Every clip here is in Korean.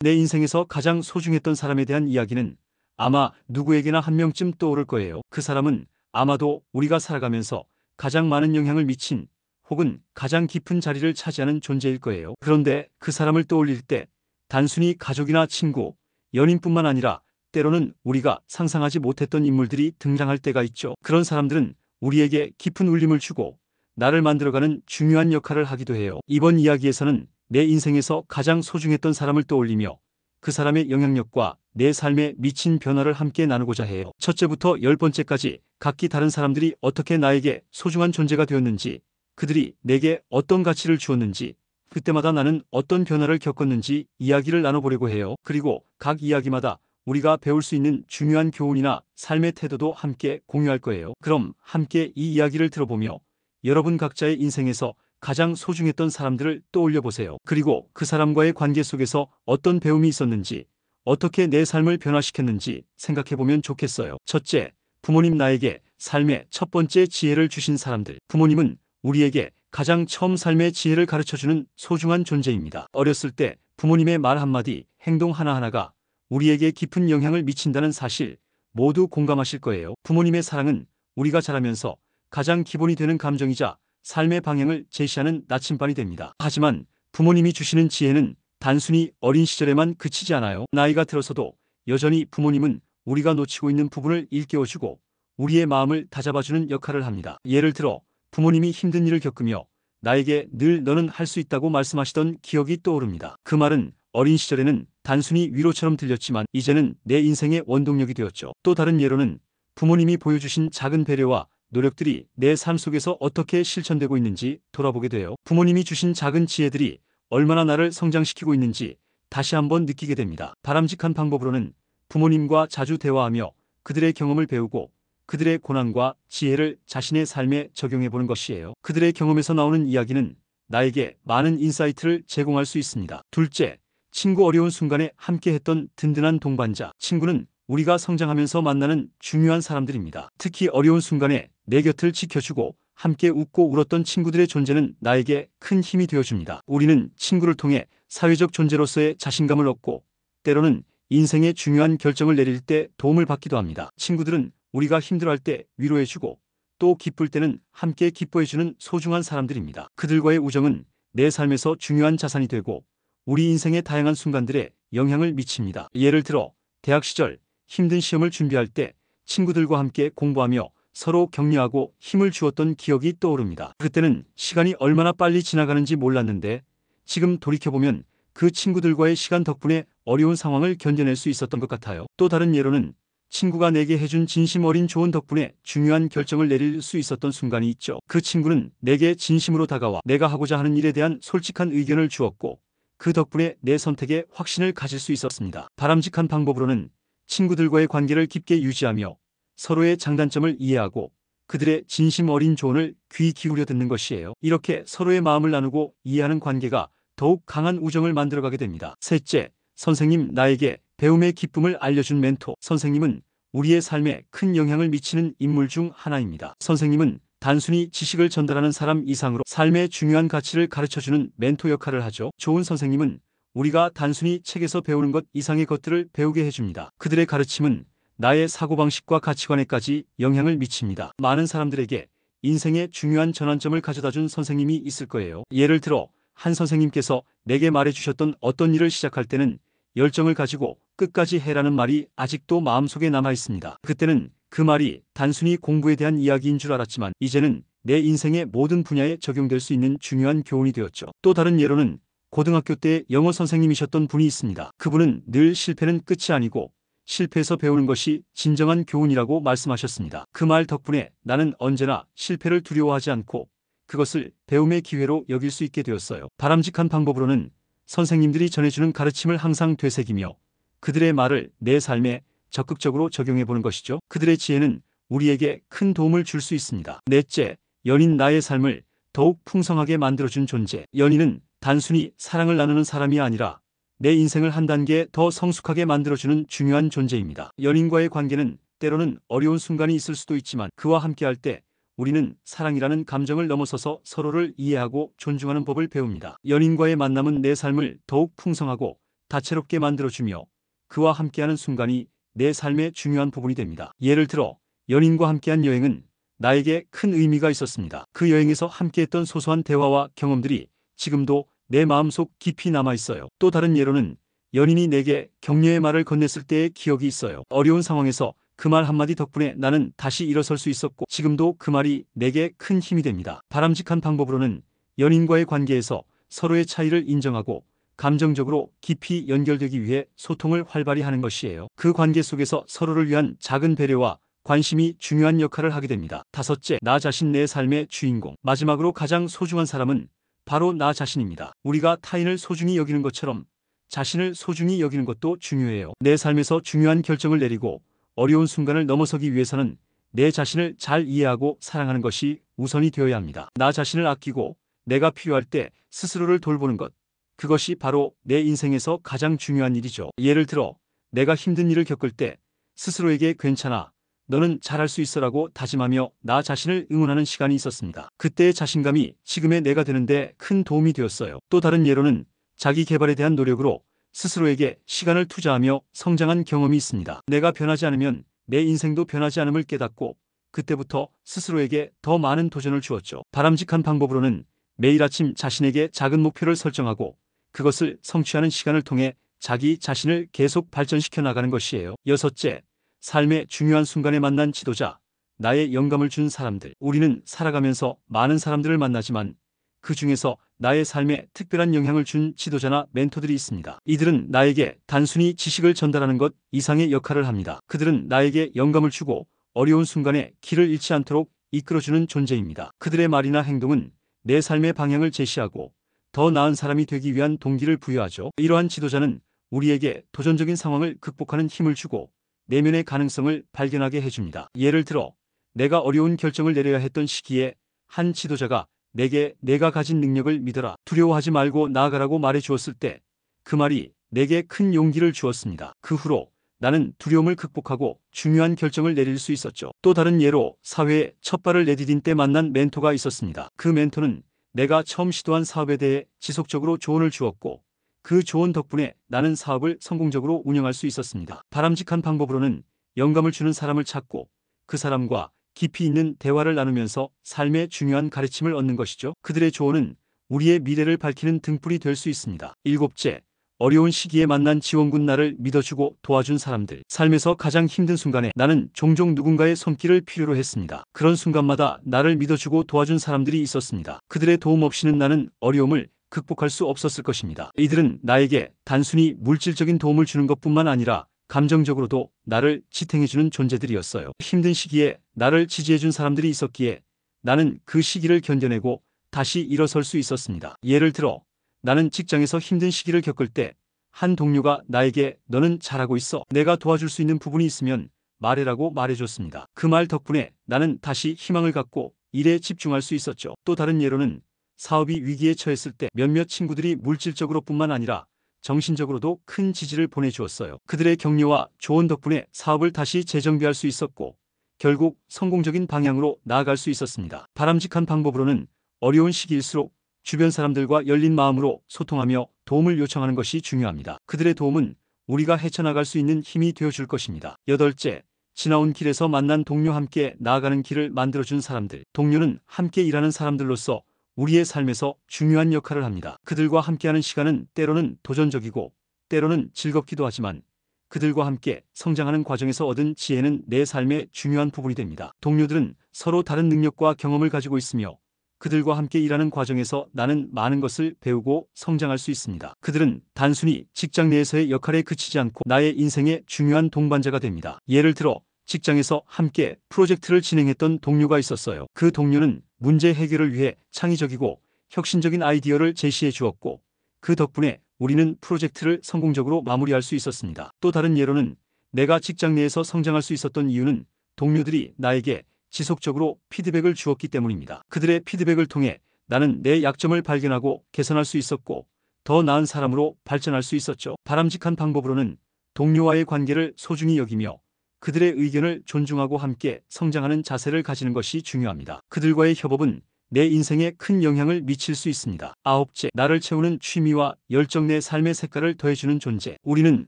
내 인생에서 가장 소중했던 사람에 대한 이야기는 아마 누구에게나 한 명쯤 떠오를 거예요. 그 사람은 아마도 우리가 살아가면서 가장 많은 영향을 미친 혹은 가장 깊은 자리를 차지하는 존재일 거예요. 그런데 그 사람을 떠올릴 때 단순히 가족이나 친구, 연인뿐만 아니라 때로는 우리가 상상하지 못했던 인물들이 등장할 때가 있죠. 그런 사람들은 우리에게 깊은 울림을 주고 나를 만들어가는 중요한 역할을 하기도 해요. 이번 이야기에서는 내 인생에서 가장 소중했던 사람을 떠올리며 그 사람의 영향력과 내 삶에 미친 변화를 함께 나누고자 해요. 첫째부터 10번째까지 각기 다른 사람들이 어떻게 나에게 소중한 존재가 되었는지, 그들이 내게 어떤 가치를 주었는지, 그때마다 나는 어떤 변화를 겪었는지 이야기를 나눠보려고 해요. 그리고 각 이야기마다 우리가 배울 수 있는 중요한 교훈이나 삶의 태도도 함께 공유할 거예요. 그럼 함께 이 이야기를 들어보며 여러분 각자의 인생에서 가장 소중했던 사람들을 떠올려 보세요. 그리고 그 사람과의 관계 속에서 어떤 배움이 있었는지, 어떻게 내 삶을 변화시켰는지 생각해 보면 좋겠어요. 첫째, 부모님. 나에게 삶의 첫 번째 지혜를 주신 사람들. 부모님은 우리에게 가장 처음 삶의 지혜를 가르쳐주는 소중한 존재입니다. 어렸을 때 부모님의 말 한마디, 행동 하나하나가 우리에게 깊은 영향을 미친다는 사실 모두 공감하실 거예요. 부모님의 사랑은 우리가 자라면서 가장 기본이 되는 감정이자 삶의 방향을 제시하는 나침반이 됩니다. 하지만 부모님이 주시는 지혜는 단순히 어린 시절에만 그치지 않아요. 나이가 들어서도 여전히 부모님은 우리가 놓치고 있는 부분을 일깨워주고 우리의 마음을 다잡아주는 역할을 합니다. 예를 들어 부모님이 힘든 일을 겪으며 나에게 늘 너는 할 수 있다고 말씀하시던 기억이 떠오릅니다. 그 말은 어린 시절에는 단순히 위로처럼 들렸지만 이제는 내 인생의 원동력이 되었죠. 또 다른 예로는 부모님이 보여주신 작은 배려와 노력들이 내 삶 속에서 어떻게 실천되고 있는지 돌아보게 돼요. 부모님이 주신 작은 지혜들이 얼마나 나를 성장시키고 있는지 다시 한번 느끼게 됩니다. 바람직한 방법으로는 부모님과 자주 대화하며 그들의 경험을 배우고 그들의 고난과 지혜를 자신의 삶에 적용해보는 것이에요. 그들의 경험에서 나오는 이야기는 나에게 많은 인사이트를 제공할 수 있습니다. 둘째, 친구. 어려운 순간에 함께했던 든든한 동반자. 친구는 우리가 성장하면서 만나는 중요한 사람들입니다. 특히 어려운 순간에 내 곁을 지켜주고 함께 웃고 울었던 친구들의 존재는 나에게 큰 힘이 되어줍니다. 우리는 친구를 통해 사회적 존재로서의 자신감을 얻고 때로는 인생의 중요한 결정을 내릴 때 도움을 받기도 합니다. 친구들은 우리가 힘들어할 때 위로해주고 또 기쁠 때는 함께 기뻐해주는 소중한 사람들입니다. 그들과의 우정은 내 삶에서 중요한 자산이 되고 우리 인생의 다양한 순간들에 영향을 미칩니다. 예를 들어 대학 시절 힘든 시험을 준비할 때 친구들과 함께 공부하며 서로 격려하고 힘을 주었던 기억이 떠오릅니다. 그때는 시간이 얼마나 빨리 지나가는지 몰랐는데 지금 돌이켜보면 그 친구들과의 시간 덕분에 어려운 상황을 견뎌낼 수 있었던 것 같아요. 또 다른 예로는 친구가 내게 해준 진심 어린 조언 덕분에 중요한 결정을 내릴 수 있었던 순간이 있죠. 그 친구는 내게 진심으로 다가와 내가 하고자 하는 일에 대한 솔직한 의견을 주었고 그 덕분에 내 선택에 확신을 가질 수 있었습니다. 바람직한 방법으로는 친구들과의 관계를 깊게 유지하며 서로의 장단점을 이해하고 그들의 진심 어린 조언을 귀 기울여 듣는 것이에요. 이렇게 서로의 마음을 나누고 이해하는 관계가 더욱 강한 우정을 만들어가게 됩니다. 셋째, 선생님. 나에게 배움의 기쁨을 알려준 멘토. 선생님은 우리의 삶에 큰 영향을 미치는 인물 중 하나입니다. 선생님은 단순히 지식을 전달하는 사람 이상으로 삶의 중요한 가치를 가르쳐주는 멘토 역할을 하죠. 좋은 선생님은 우리가 단순히 책에서 배우는 것 이상의 것들을 배우게 해줍니다. 그들의 가르침은 나의 사고방식과 가치관에까지 영향을 미칩니다. 많은 사람들에게 인생의 중요한 전환점을 가져다준 선생님이 있을 거예요. 예를 들어 한 선생님께서 내게 말해주셨던 어떤 일을 시작할 때는 열정을 가지고 끝까지 해라는 말이 아직도 마음속에 남아 있습니다. 그때는 그 말이 단순히 공부에 대한 이야기인 줄 알았지만 이제는 내 인생의 모든 분야에 적용될 수 있는 중요한 교훈이 되었죠. 또 다른 예로는 고등학교 때 영어 선생님이셨던 분이 있습니다. 그분은 늘 실패는 끝이 아니고 실패에서 배우는 것이 진정한 교훈이라고 말씀하셨습니다. 그 말 덕분에 나는 언제나 실패를 두려워하지 않고 그것을 배움의 기회로 여길 수 있게 되었어요. 바람직한 방법으로는 선생님들이 전해주는 가르침을 항상 되새기며 그들의 말을 내 삶에 적극적으로 적용해보는 것이죠. 그들의 지혜는 우리에게 큰 도움을 줄 수 있습니다. 넷째, 연인. 나의 삶을 더욱 풍성하게 만들어준 존재. 연인은 단순히 사랑을 나누는 사람이 아니라 내 인생을 한 단계 더 성숙하게 만들어주는 중요한 존재입니다. 연인과의 관계는 때로는 어려운 순간이 있을 수도 있지만 그와 함께할 때 우리는 사랑이라는 감정을 넘어서서 서로를 이해하고 존중하는 법을 배웁니다. 연인과의 만남은 내 삶을 더욱 풍성하고 다채롭게 만들어주며 그와 함께하는 순간이 내 삶의 중요한 부분이 됩니다. 예를 들어 연인과 함께한 여행은 나에게 큰 의미가 있었습니다. 그 여행에서 함께했던 소소한 대화와 경험들이 지금도 내 마음속 깊이 남아있어요. 또 다른 예로는 연인이 내게 격려의 말을 건넸을 때의 기억이 있어요. 어려운 상황에서 그 말 한마디 덕분에 나는 다시 일어설 수 있었고 지금도 그 말이 내게 큰 힘이 됩니다. 바람직한 방법으로는 연인과의 관계에서 서로의 차이를 인정하고 감정적으로 깊이 연결되기 위해 소통을 활발히 하는 것이에요. 그 관계 속에서 서로를 위한 작은 배려와 관심이 중요한 역할을 하게 됩니다. 다섯째, 나 자신 내 삶의 주인공. 마지막으로 가장 소중한 사람은 바로 나 자신입니다. 우리가 타인을 소중히 여기는 것처럼 자신을 소중히 여기는 것도 중요해요. 내 삶에서 중요한 결정을 내리고 어려운 순간을 넘어서기 위해서는 내 자신을 잘 이해하고 사랑하는 것이 우선이 되어야 합니다. 나 자신을 아끼고 내가 필요할 때 스스로를 돌보는 것. 그것이 바로 내 인생에서 가장 중요한 일이죠. 예를 들어 내가 힘든 일을 겪을 때 스스로에게 괜찮아, 너는 잘할 수 있어라고 다짐하며 나 자신을 응원하는 시간이 있었습니다. 그때의 자신감이 지금의 내가 되는데 큰 도움이 되었어요. 또 다른 예로는 자기 개발에 대한 노력으로 스스로에게 시간을 투자하며 성장한 경험이 있습니다. 내가 변하지 않으면 내 인생도 변하지 않음을 깨닫고 그때부터 스스로에게 더 많은 도전을 주었죠. 바람직한 방법으로는 매일 아침 자신에게 작은 목표를 설정하고 그것을 성취하는 시간을 통해 자기 자신을 계속 발전시켜 나가는 것이에요. 여섯째, 삶의 중요한 순간에 만난 지도자, 나의 영감을 준 사람들. 우리는 살아가면서 많은 사람들을 만나지만 그 중에서 나의 삶에 특별한 영향을 준 지도자나 멘토들이 있습니다. 이들은 나에게 단순히 지식을 전달하는 것 이상의 역할을 합니다. 그들은 나에게 영감을 주고 어려운 순간에 길을 잃지 않도록 이끌어주는 존재입니다. 그들의 말이나 행동은 내 삶의 방향을 제시하고 더 나은 사람이 되기 위한 동기를 부여하죠. 이러한 지도자는 우리에게 도전적인 상황을 극복하는 힘을 주고 내면의 가능성을 발견하게 해줍니다. 예를 들어 내가 어려운 결정을 내려야 했던 시기에 한 지도자가 내게 내가 가진 능력을 믿어라, 두려워하지 말고 나아가라고 말해 주었을 때 그 말이 내게 큰 용기를 주었습니다. 그 후로 나는 두려움을 극복하고 중요한 결정을 내릴 수 있었죠. 또 다른 예로 사회에 첫 발을 내디딘 때 만난 멘토가 있었습니다. 그 멘토는 내가 처음 시도한 사업에 대해 지속적으로 조언을 주었고 그 조언 덕분에 나는 사업을 성공적으로 운영할 수 있었습니다. 바람직한 방법으로는 영감을 주는 사람을 찾고 그 사람과 깊이 있는 대화를 나누면서 삶의 중요한 가르침을 얻는 것이죠. 그들의 조언은 우리의 미래를 밝히는 등불이 될 수 있습니다. 일곱째, 어려운 시기에 만난 지원군, 나를 믿어주고 도와준 사람들. 삶에서 가장 힘든 순간에 나는 종종 누군가의 손길을 필요로 했습니다. 그런 순간마다 나를 믿어주고 도와준 사람들이 있었습니다. 그들의 도움 없이는 나는 어려움을 극복할 수 없었을 것입니다. 이들은 나에게 단순히 물질적인 도움을 주는 것뿐만 아니라 감정적으로도 나를 지탱해주는 존재들이었어요. 힘든 시기에 나를 지지해준 사람들이 있었기에 나는 그 시기를 견뎌내고 다시 일어설 수 있었습니다. 예를 들어 나는 직장에서 힘든 시기를 겪을 때 한 동료가 나에게 너는 잘하고 있어, 내가 도와줄 수 있는 부분이 있으면 말해라고 말해줬습니다. 그 말 덕분에 나는 다시 희망을 갖고 일에 집중할 수 있었죠. 또 다른 예로는 사업이 위기에 처했을 때 몇몇 친구들이 물질적으로뿐만 아니라 정신적으로도 큰 지지를 보내주었어요. 그들의 격려와 조언 덕분에 사업을 다시 재정비할 수 있었고 결국 성공적인 방향으로 나아갈 수 있었습니다. 바람직한 방법으로는 어려운 시기일수록 주변 사람들과 열린 마음으로 소통하며 도움을 요청하는 것이 중요합니다. 그들의 도움은 우리가 헤쳐나갈 수 있는 힘이 되어줄 것입니다. 여덟째, 지나온 길에서 만난 동료, 함께 나아가는 길을 만들어준 사람들. 동료는 함께 일하는 사람들로서 우리의 삶에서 중요한 역할을 합니다. 그들과 함께하는 시간은 때로는 도전적이고 때로는 즐겁기도 하지만 그들과 함께 성장하는 과정에서 얻은 지혜는 내 삶의 중요한 부분이 됩니다. 동료들은 서로 다른 능력과 경험을 가지고 있으며 그들과 함께 일하는 과정에서 나는 많은 것을 배우고 성장할 수 있습니다. 그들은 단순히 직장 내에서의 역할에 그치지 않고 나의 인생의 중요한 동반자가 됩니다. 예를 들어 직장에서 함께 프로젝트를 진행했던 동료가 있었어요. 그 동료는 문제 해결을 위해 창의적이고 혁신적인 아이디어를 제시해 주었고 그 덕분에 우리는 프로젝트를 성공적으로 마무리할 수 있었습니다. 또 다른 예로는 내가 직장 내에서 성장할 수 있었던 이유는 동료들이 나에게 지속적으로 피드백을 주었기 때문입니다. 그들의 피드백을 통해 나는 내 약점을 발견하고 개선할 수 있었고 더 나은 사람으로 발전할 수 있었죠. 바람직한 방법으로는 동료와의 관계를 소중히 여기며 그들의 의견을 존중하고 함께 성장하는 자세를 가지는 것이 중요합니다. 그들과의 협업은 내 인생에 큰 영향을 미칠 수 있습니다. 아홉째, 나를 채우는 취미와 열정, 내 삶의 색깔을 더해주는 존재. 우리는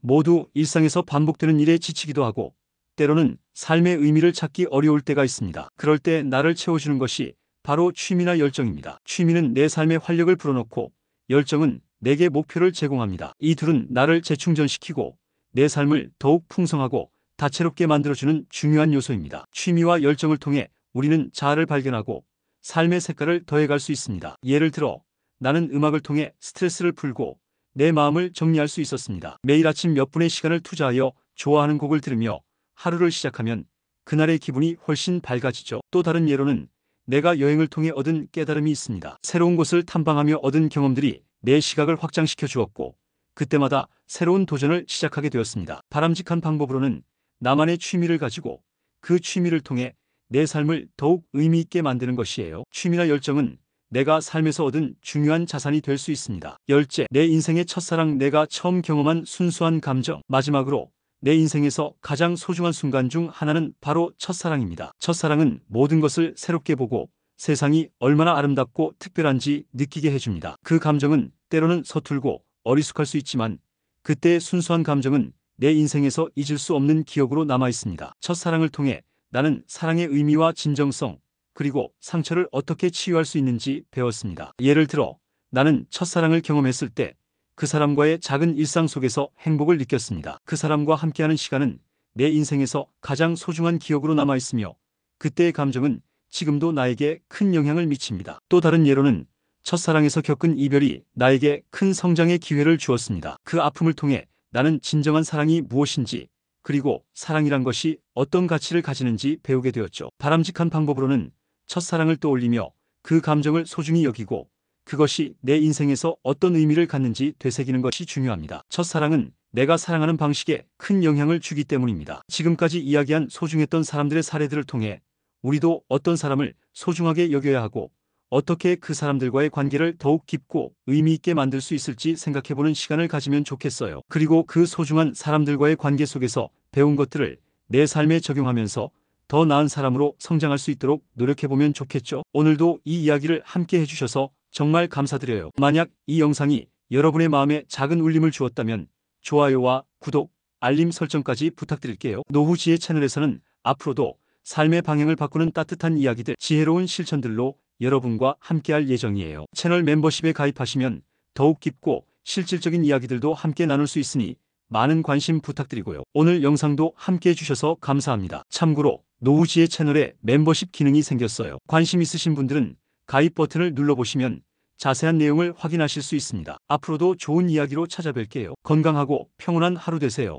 모두 일상에서 반복되는 일에 지치기도 하고 때로는 삶의 의미를 찾기 어려울 때가 있습니다. 그럴 때 나를 채워주는 것이 바로 취미나 열정입니다. 취미는 내 삶에 활력을 불어넣고 열정은 내게 목표를 제공합니다. 이 둘은 나를 재충전시키고 내 삶을 더욱 풍성하고 다채롭게 만들어주는 중요한 요소입니다. 취미와 열정을 통해 우리는 자아를 발견하고 삶의 색깔을 더해갈 수 있습니다. 예를 들어 나는 음악을 통해 스트레스를 풀고 내 마음을 정리할 수 있었습니다. 매일 아침 몇 분의 시간을 투자하여 좋아하는 곡을 들으며 하루를 시작하면 그날의 기분이 훨씬 밝아지죠. 또 다른 예로는 내가 여행을 통해 얻은 깨달음이 있습니다. 새로운 곳을 탐방하며 얻은 경험들이 내 시각을 확장시켜 주었고 그때마다 새로운 도전을 시작하게 되었습니다. 바람직한 방법으로는 나만의 취미를 가지고 그 취미를 통해 내 삶을 더욱 의미 있게 만드는 것이에요. 취미나 열정은 내가 삶에서 얻은 중요한 자산이 될 수 있습니다. 열째, 내 인생의 첫사랑, 내가 처음 경험한 순수한 감정. 마지막으로 내 인생에서 가장 소중한 순간 중 하나는 바로 첫사랑입니다. 첫사랑은 모든 것을 새롭게 보고 세상이 얼마나 아름답고 특별한지 느끼게 해줍니다. 그 감정은 때로는 서툴고 어리숙할 수 있지만 그때의 순수한 감정은 내 인생에서 잊을 수 없는 기억으로 남아 있습니다. 첫사랑을 통해 나는 사랑의 의미와 진정성, 그리고 상처를 어떻게 치유할 수 있는지 배웠습니다. 예를 들어 나는 첫사랑을 경험했을 때 그 사람과의 작은 일상 속에서 행복을 느꼈습니다. 그 사람과 함께하는 시간은 내 인생에서 가장 소중한 기억으로 남아 있으며 그때의 감정은 지금도 나에게 큰 영향을 미칩니다. 또 다른 예로는 첫사랑에서 겪은 이별이 나에게 큰 성장의 기회를 주었습니다. 그 아픔을 통해 나는 진정한 사랑이 무엇인지, 그리고 사랑이란 것이 어떤 가치를 가지는지 배우게 되었죠. 바람직한 방법으로는 첫사랑을 떠올리며 그 감정을 소중히 여기고 그것이 내 인생에서 어떤 의미를 갖는지 되새기는 것이 중요합니다. 첫사랑은 내가 사랑하는 방식에 큰 영향을 주기 때문입니다. 지금까지 이야기한 소중했던 사람들의 사례들을 통해 우리도 어떤 사람을 소중하게 여겨야 하고 어떻게 그 사람들과의 관계를 더욱 깊고 의미 있게 만들 수 있을지 생각해보는 시간을 가지면 좋겠어요. 그리고 그 소중한 사람들과의 관계 속에서 배운 것들을 내 삶에 적용하면서 더 나은 사람으로 성장할 수 있도록 노력해보면 좋겠죠. 오늘도 이 이야기를 함께 해주셔서 정말 감사드려요. 만약 이 영상이 여러분의 마음에 작은 울림을 주었다면 좋아요와 구독, 알림 설정까지 부탁드릴게요. 노후지혜 채널에서는 앞으로도 삶의 방향을 바꾸는 따뜻한 이야기들, 지혜로운 실천들로 여러분과 함께할 예정이에요. 채널 멤버십에 가입하시면 더욱 깊고 실질적인 이야기들도 함께 나눌 수 있으니 많은 관심 부탁드리고요. 오늘 영상도 함께 해주셔서 감사합니다. 참고로 노후지혜 채널에 멤버십 기능이 생겼어요. 관심 있으신 분들은 가입 버튼을 눌러보시면 자세한 내용을 확인하실 수 있습니다. 앞으로도 좋은 이야기로 찾아뵐게요. 건강하고 평온한 하루 되세요.